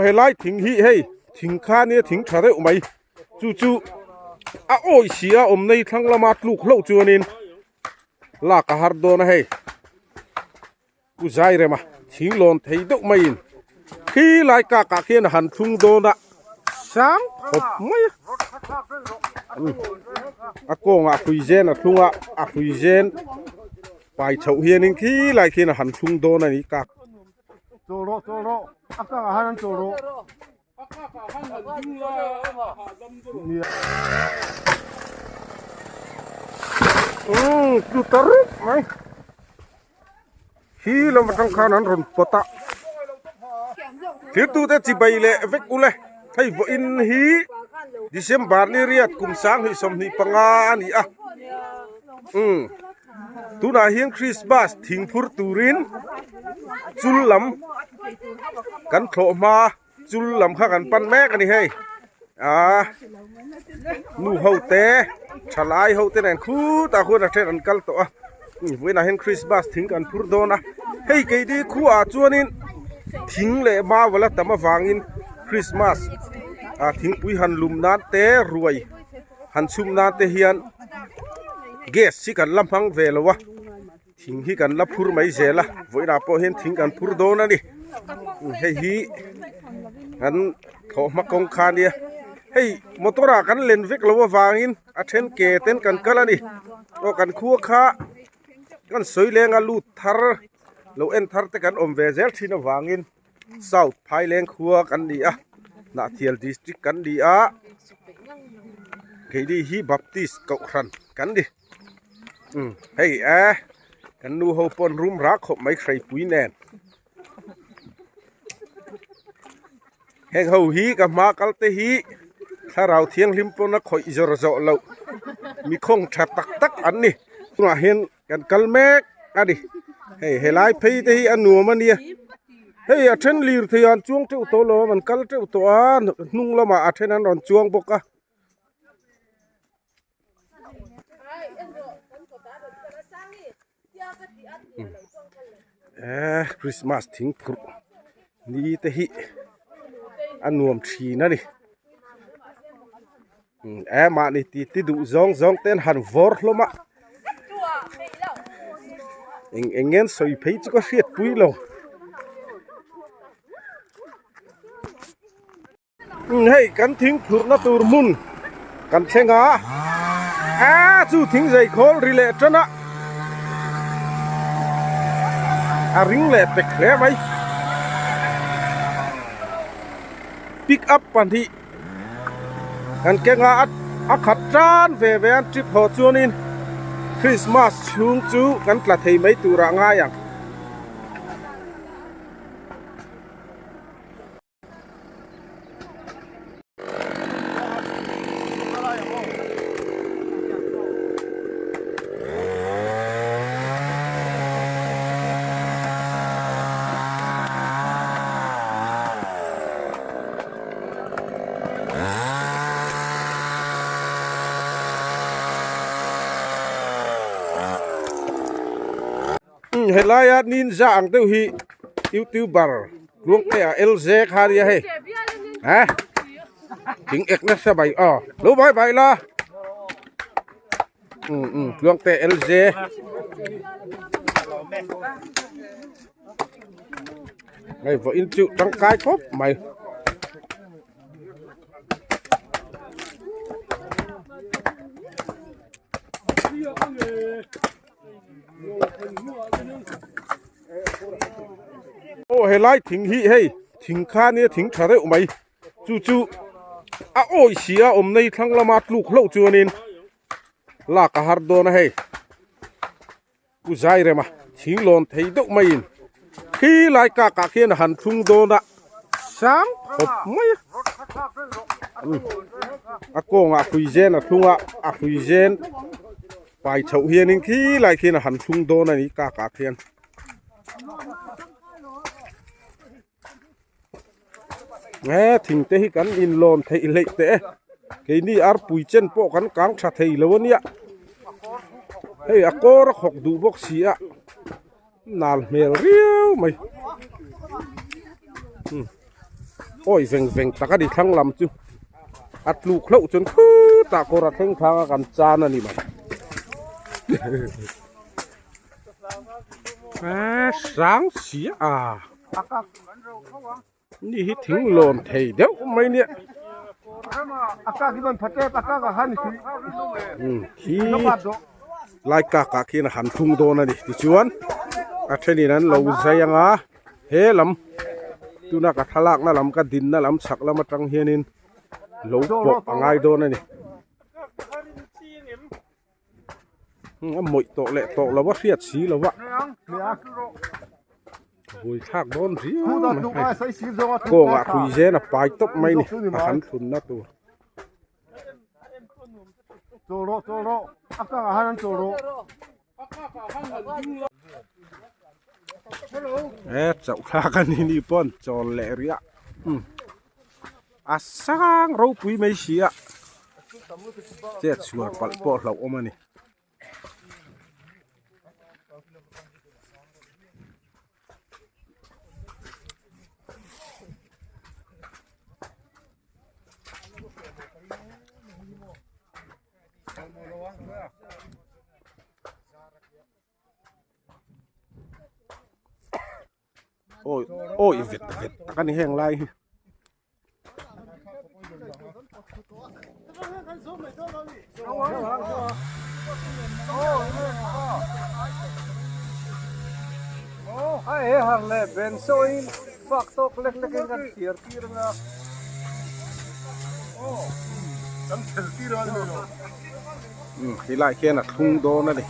เฮลัยทิ้งฮีเฮ้ทิ้งข้าเนี่ยทิ้งชาได้อุไหมจู่โอ้ยเสียในทั้งละมาดลูกเล่าจวนินลากหาร์โดนะเฮ้กูใจเรมาทิ้งลอนเทยดุไม่ยินขี้ไล่กากาเขียนหันทุ่งโดนะสังขบไม่โกงคุยเจนทุ่งคุยเจนไปเฉาเฮียนินขี้ไล่เขียนหันทุ่งโดนะนี่กากโจโรกาหันโจโรดูตารุไหมฮีเรามาตั้งข้านั้นรนปตะที่ตัวแต่จีบไปเลยเวกุเลยให้บ่อินฮีดิเซมบาร์นี่เรียดกุมสังให้สมนิปังอานี่ตัวน่าเฮียงคริสต์มาสทิ้งพูดตูรินจุลลำกันโผล่มาจุลลำข้ากันปั้นแม่กันนี่ให้นูเฮาเตะฉลายเฮาเตะนั่นคู่ตาคู่นักเทนอันกัลตัวเวลาเห็นคริสต์มาสทิ้งกันพูดโดนะเฮ้ยไก่ดีคู่จวนนินทิ้งเลยมาเวลาแต่มาฟังอินคริสต์มาสทิ้งปุยหันลุมนานเตะรวยหันชุมนานเตะเฮียนเกสสิกันลำพังเวลวะทิ้งฮีกันลับพูดไม่เจละเวลาพอเห็นทิ้งกันพูดโดนะดิเฮ้ยฮีอันเขามากองคาเนี่ยเฮ้ยมอเตอร์กันเล่นฟิกแล้วว่าฟังอินเทนเกเต้นกันกันละนี่ก็กันคู่ข้ากันสวยแรงลูดทาร์เราเอ็นทาร์แต่กันเวเซลที่นวางอินเศร้าพายแรงคัวกันดีนาเทียลดิสตริกกันดีเคดีฮีบัพติสเกาครันกันดิเฮ้ยกันดูเขาปนรุมรักเขาไม่ใครปุยแน่นแห่งเขาฮีกับมากัลเตฮีถ้าเราเที่ยงลิมปนนักคอยอิจารณ์เรามีคงแทบตักอันนี้ตัวเห็นกันกัลเมกดิเฮ้ยเฮลัยพีเตฮีอันนัวมันเนี่ยเฮ้ยเทนลีร์ที่อันจวงเจ้าตัวโลมันกัลเจ้าตัวนุ่งละมาเทนนั้นอันจวงบกคริสต์มาสทิ้งพรุนี่เตฮีอันนวมชีนะดิมานี่ตีดูซองเต้นหันวอร์ลมาเงี้ยสวยพีจิก็เสียดปุยโลให้กันทิ้งพรุนะตูรมุนกันเชงจู่ทิ้งใจโคลรีเลตนะริงเล็ดเตะแคร์ไหมปิกอัพปันทีกันเก่งขัดจานเวอันทริปหัวจวนินคริสต์มาสชุงจูกันกลัดให้ไม่ตัวร่างง่ายอย่างเฮลัยนินจาอังเตฮียูทูบเบอร์ลวงเตะเอลเซคาริยาเฮ้ถึงเอกนัสบายรู้ไปละลวงเตะเอลเซไอ้พวกอินจูตั้งกายครบไหมโอ้เฮลัยทิ้งฮีเฮ้ทิ้งข้าเนี่ยทิ้งชาได้อุไหมจู่โอ้ยเสียในทั้งละมาดลูกเล่าจวนินลากหาร์โดนะเฮ้กูใจเรมาทิ้งลอนเทยดุไม่ยินขี้ไล่กากาเขียนหันทุ่งโดนะสังขบไม่โกงคุยเจนทุ่งคุยเจนไปเฉาเฮียนินขี้ไล่เขียนหันทุ่งโดนะนี่กากาเขียนทิ้งเตะกันอินลอนเทยเล็กเตะเกนี่ปุยเจนพวกกันกลางชาเทยแล้วเนี่ยเฮ้ยก็รักหกดูพวกเสียนาลเมลเรียวไหม โอ้ยเวงตะกะดิทั้งลำจุอัดลูกเข้าจนคือตะโกระเท่งทางกันจานนี่มันสังเสียนี่ถึงโลนเทเดียวไม่เนี่ยที่ลายกากาขี้นะหันทุ่งโดนดิที่ชวนอันนี้นั้นเราใช้ยังเฮลำตัวนักทะลักนั่นลำก็ดินนั่นลำสักแล้วมาตั้งเฮียนินเราปกง่ายโดนนี่มวยโตเละโตแล้วว่าเสียดสีแล้ววะหุยทากโดนสิโกงอ่ะคุยเจน่ะไปตบไม่นี่หันทุนนะตัวโจโรอากาศฮันโจโรเจ้าข้ากันนี่ป้อนจอลเลเรียอาสังเราปุยไม่เสียเจ็ดชัวร์ปัลปอเราออกมานี่โอ้ยเวทกันนี่แห้งไรไอ้หังเล่เป็นโซอินฟักตกเล็กๆกันเสียร์ที่นะโอ้ตั้งเสียร์ที่เลยที่ไล่แค่น่ะทุ่งโดนนั่นดิ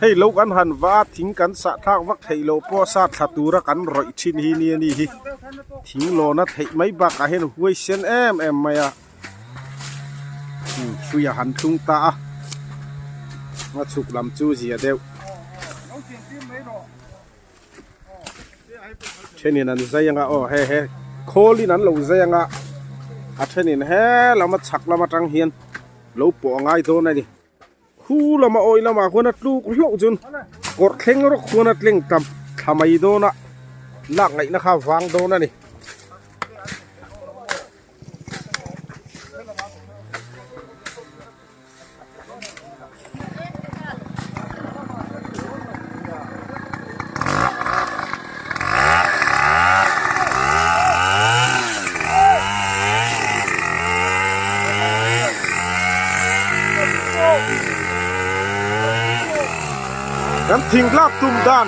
ให้ลูกอันหันว่าทิ้งกันสะทางวักให้โลป้อซาทัตูระกันรอยชินฮีนี่นี่ทิ้งโลนัดให้ไม่บักเห็นห้วยเซนเอ็มมาอ่ะช่วยหันทุ่งตามาฉุกลำจูเสียเดียวเช่นนี้นั่นใจยังอ่ะโอ้เฮ้โคลีนั้นเราใจยังอ่ะอันเช่นนี้เฮ้เรามาฉักเรามาจังเฮียนเราปอง่ายตัวนั่นดิคู่เรามาโอยเรามาคนนัดลูกโลจนกดเข่งรกคนนัดเล่งต่ำทำไมโดนอ่ะลักไงนะครับวางโดนนั่นนี่น้ำทิ้งลาบตุ่มด้าน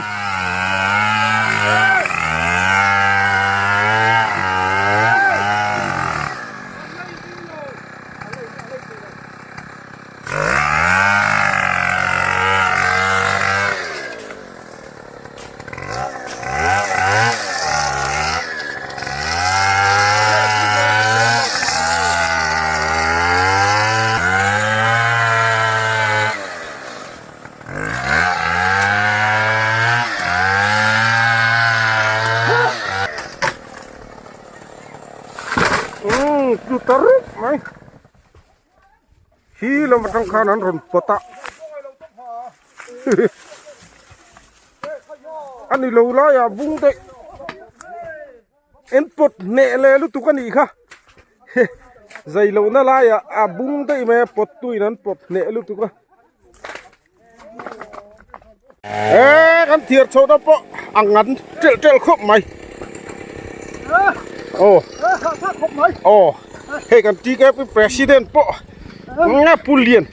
ดูตรึกไหมฮีเรามาทำข้าวนั้นรนปตะอันนี้เราไล่อะบุ้งเตะเอ็นปดเนะเลยลูกตุกันอีกค่ะใจเราน่าไล่อะบุ้งเตะแม่ปดตุยนั้นปดเนะลูกตุกันกันเทียร์โซดาปะอังงันเจลครบไหมโอ้เฮ้กันจีแกเป็นประธานปะง่าผู้เลี้ยน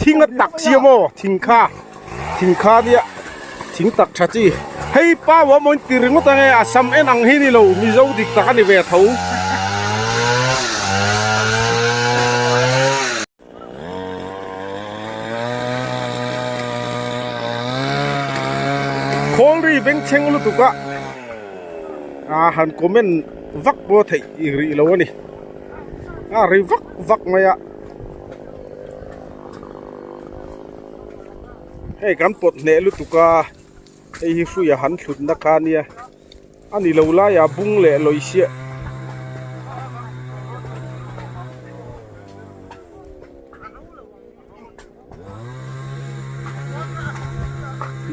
ทิ้งตักเสียโมทิ้งข้าเนี่ยทิ้งตักชาจีให้ป้าว่ามันตีรึงก็ตั้งไงสัมเอ็นอังฮินี่เรามีเจ้าดิกตากันในเวทเขาโคลีเบงเชงลุตุกะหันคอมเมนต์วักบัวไทยอีรีแล้วนี่รีวักมาอ่ะให้กันปดเนลุตุกาไอ้ฮิฟุยหันสุดนักการเนี่ยอันนี้เราไล่ยาบุ้งเละลอยเสีย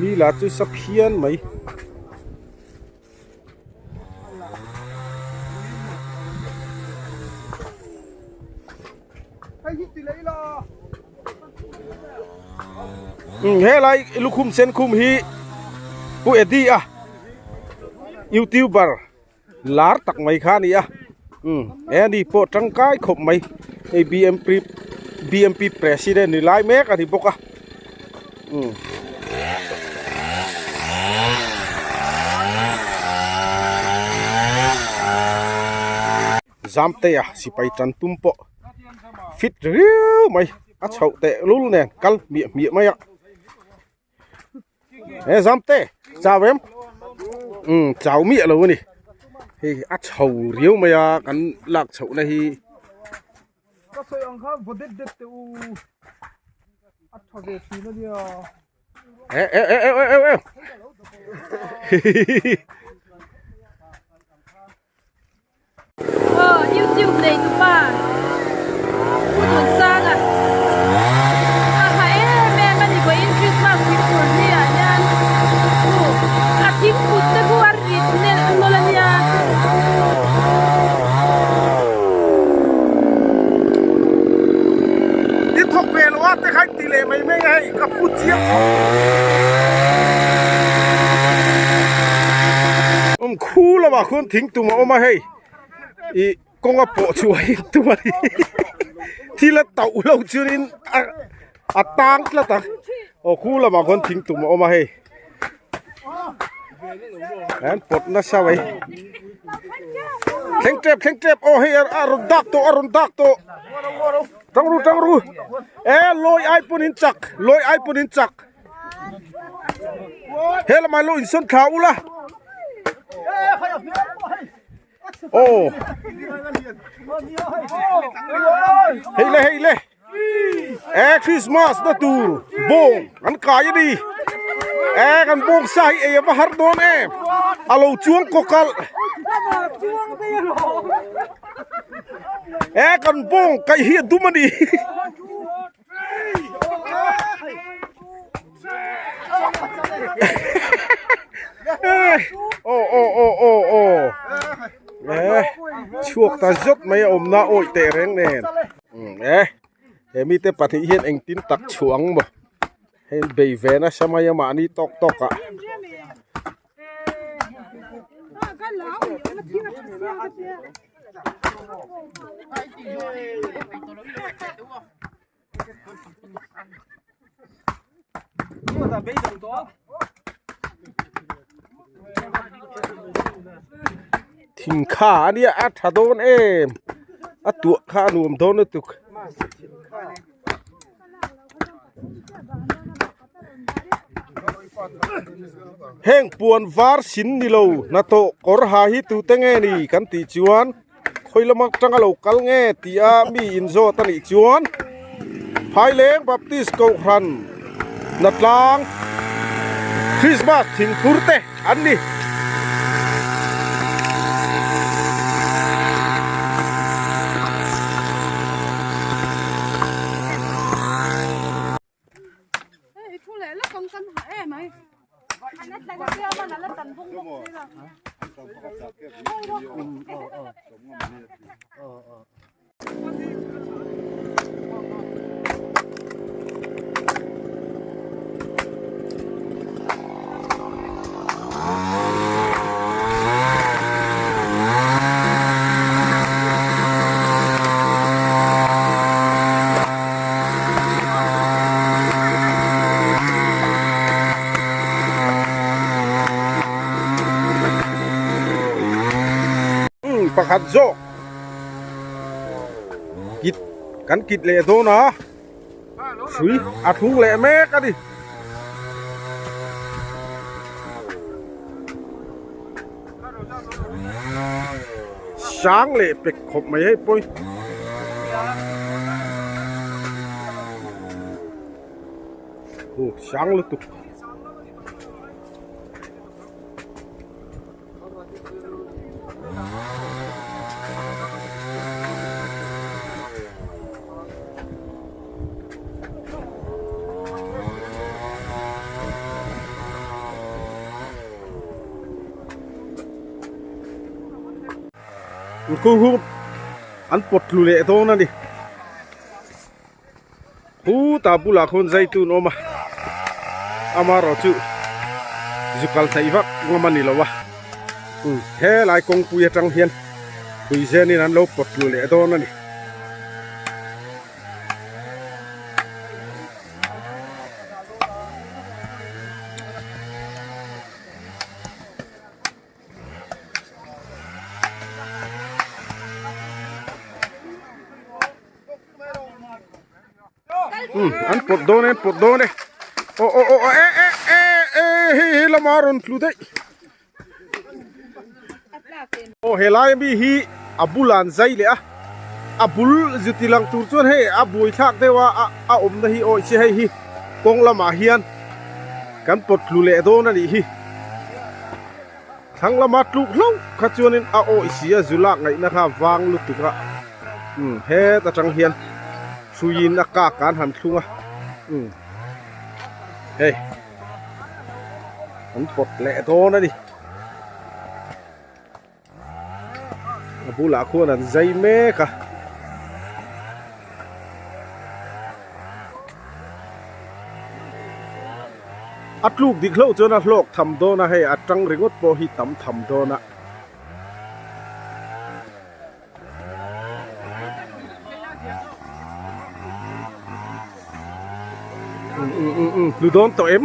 มีหลาจุสักเพียนไหมเฮ้ยไรลูกคุมเซนคุมฮีผู้เอ็ดดี้อ่ะยูทูบเบอร์ลาร์ตักไม่ข้านี่อ่ะเอ็ดดี้โปรจังกายขบไหมไอ้BMP President นี่ไล่แม็กอะที่บอกอ่ะจำเตะสิไปจันตุ้มปะฟิตเรียวไหมอัดเฉาเตะลุ้นเนี่ยกัลเมียไหมอ่ะจำเตะจ้าเวมเจ้าเมียเลยวะนี่เฮ้อัดเฉาเรียวไหมอ่ะกันหลักเฉาในฮีก็สวยอังคารบดิดเด็ดตัวอัดทอดเด็ดทีนั่นเนี่ยYouTube này tụi ba tuần sang à hãy mẹ mình có in Christmas before nha nha à chính phút tới qua rít nên nó là nhaนี่ทบเวลว่าแต่ใครตีเลยไม่ไงกับผู้เจี๊ยบคู่แล้วว่าคุณทิ้งตัวมาให้อีกงอปอช่วยตัวนี้ที่ละเต่าเราชื่อนี้ตังละตังโอ้คู่ละบางคนทิ้งตุ่มออกมาให้นั่นปลดนะสาวเข่งเจ็บโอ้ให้อรุณดักโตตั้งรู้ลอยไอปุ่นินจักเฮ้ละมาลอยส้นขาวละโอ้เฮ้ยเลยคริสต์มาสนะตูบงอันกายดีกันบงใส่มาฮาร์ดอนอาลูจวงกกัลกันบงไก่เฮียดูมันดีโอ้ช่วงตาจดไม่อมหน้าโอยเตะแรงแน่เฮ้มีแต่ปฏิเห็นเองตินตักช่วงบ่เห็นเบยเวนะสมัยมานี่ตอกอ่ะทิ้งขาเนี่ยอัดโดนอัดตัวขาหนุ่มโดนตุกแห้งปวนวาร์สินนิโลนาโตกอร์หาฮิตูเตงนี่กันติจวนคอยละมักจังโลกัลเงติอามีอินโซตันอิจวนภายเล้งบัพติสโกครันนัดลางคริสต์มาสทิ้งพุรเตอันนี้ประคัดโจกิดกันกิดเละโตนะสุยอาทุ่งเละแม่กันดิช้างเละเป็กขบไม่ให้ปุ้ยโอ้ช้างเลยตุก khu ăn bột lù lệ thôi nè đi khu ta bu là con dây tu nó mà amaro chu zukal thai vak ngomani lawa he lai kong puya tang hian pui zen in an lo pot lu le do na ni an pot do ne o he la maron tlu dei o helai bi hi abulan zai le a abul zutilang tur chuan he a bui thak dewa a om na hi oi che hi kong lama hian kan pot lu le do na ni hi thang lama tluk lo kha chuan in a oi sia zulak ngai na kha wang lu tuka he ta tang hian suyin a ka kan han thlunga hey an pot le do na ni bula khuan an zai me ka atluk diklo chona hlok tham do na he atang ringot po hi tam tham do na lu don to em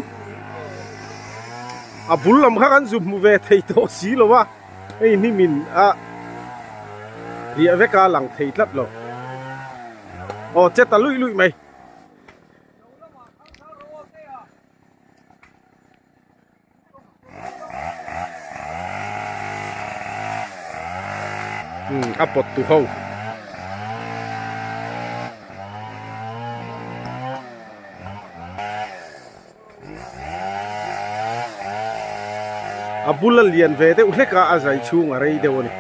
abul lam kha kan zum mu ve thei to si lo wa ei ni min a ria ve ka lang thei tlat lo o che ta lui lui mai a pot tu ho abul lian ve te ule ka a zai chung a rei de woni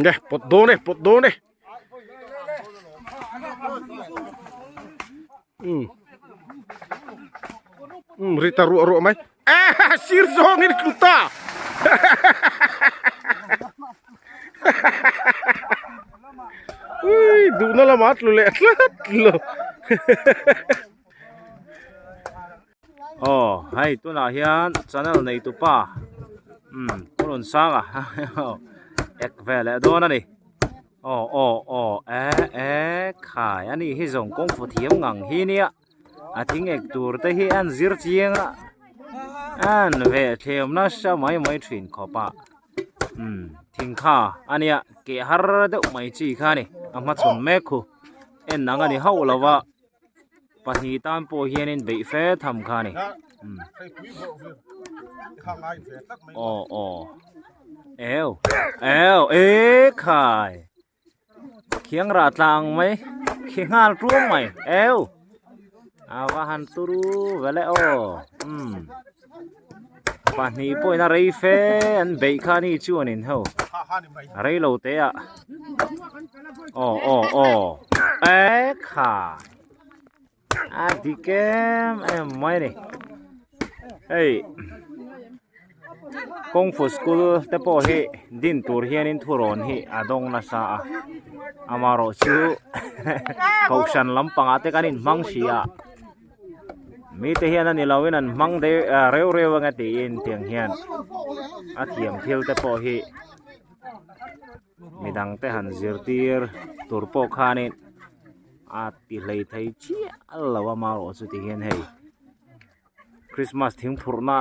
nè pot do nè rita ru mai sir zong in kluta ui du na la mat lu le lo hay tu na hian channel nei tu pa kulon sanga ek vele do na ni khai ani hi zong kong fu thiam ngang hi nia athing ek tur te hi an zir chianga an ve them na sa mai thin khopa thing kha ania ke har de mai chi kha ni ama chon me khu en nang ani hau lawa pahi tan po hian in be fe tham kha ni khai khiang ra tlang mai khiangal tuang mai awahan turu vele pani poi na rei fe an be kha ni chuan in ho rei lo te a kha dikem em mai ni hey kung fu school te po hi din tur hian in thuron hi adong na sa amaro chu kaushan lampanga te kanin mang sia mi te hian ani lawin an mang de reu anga ti in tiang hian a thiam thil te po hi midang te han zirtir tur po khanin a ti hlei thei chi allawa maro chu ti hian hei Christmas thing phurna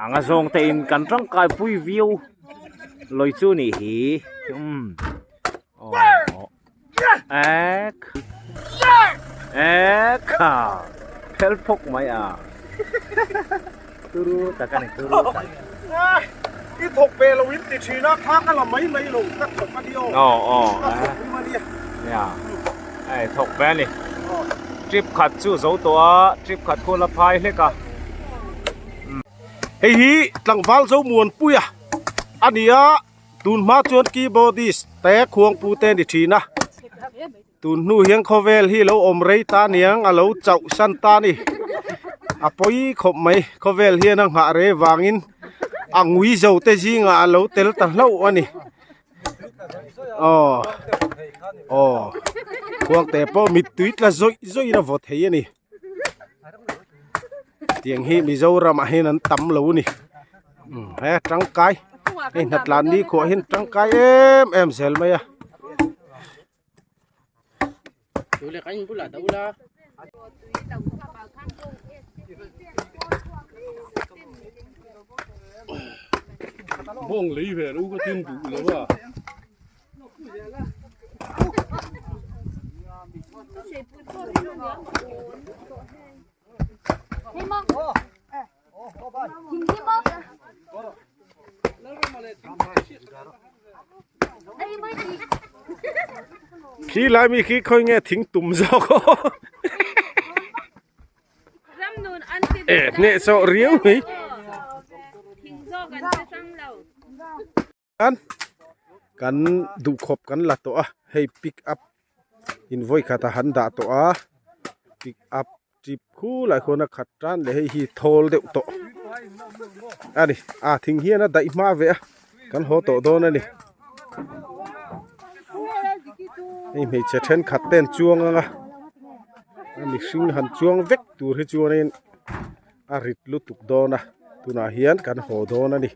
anga zong te in kan tang kai pui view loi chu ni hi kha phel phok mai turu takani turu cái thục về là win thì chỉ nó khác là mấy lồng các thục mà đi ya ai thok ve ni trip khát chu dấu tua trip khát cô là phai hết cả hei hi tlangwal zo muan puya ania tun ma chuan keyboardist te khuang pu te ni thina tun nu hiang khovel hi lo om rei ta niang alo chau san ta ni apoi khop mai khovel hian ang ha re wangin angui zo te jinga alo tel ta hlo ani khuang te po mit tuit la zoi zoi na vot hei ani tiếng hi mi dâu ra mà hin an tắm lâu nè he trắng cái hình thật là đi của hin trắng cái em xem mày à bông lấy về đâu có tiền đủ nữa à khi lại mi khi khơi nghe tiếng tụm gió nè sợ riếu ấy kan du khop kan la to a hey pick up in voi khata han da to a pick up chip khu lại khona khat tran le hey hi thol de to ani thing hian a dai ma ve kan ho to do na ni ei me che then khat ten chuang anga ani sing han chuang vek tur hi chuanin a rit lu tuk do na tuna hian kan ho do na ni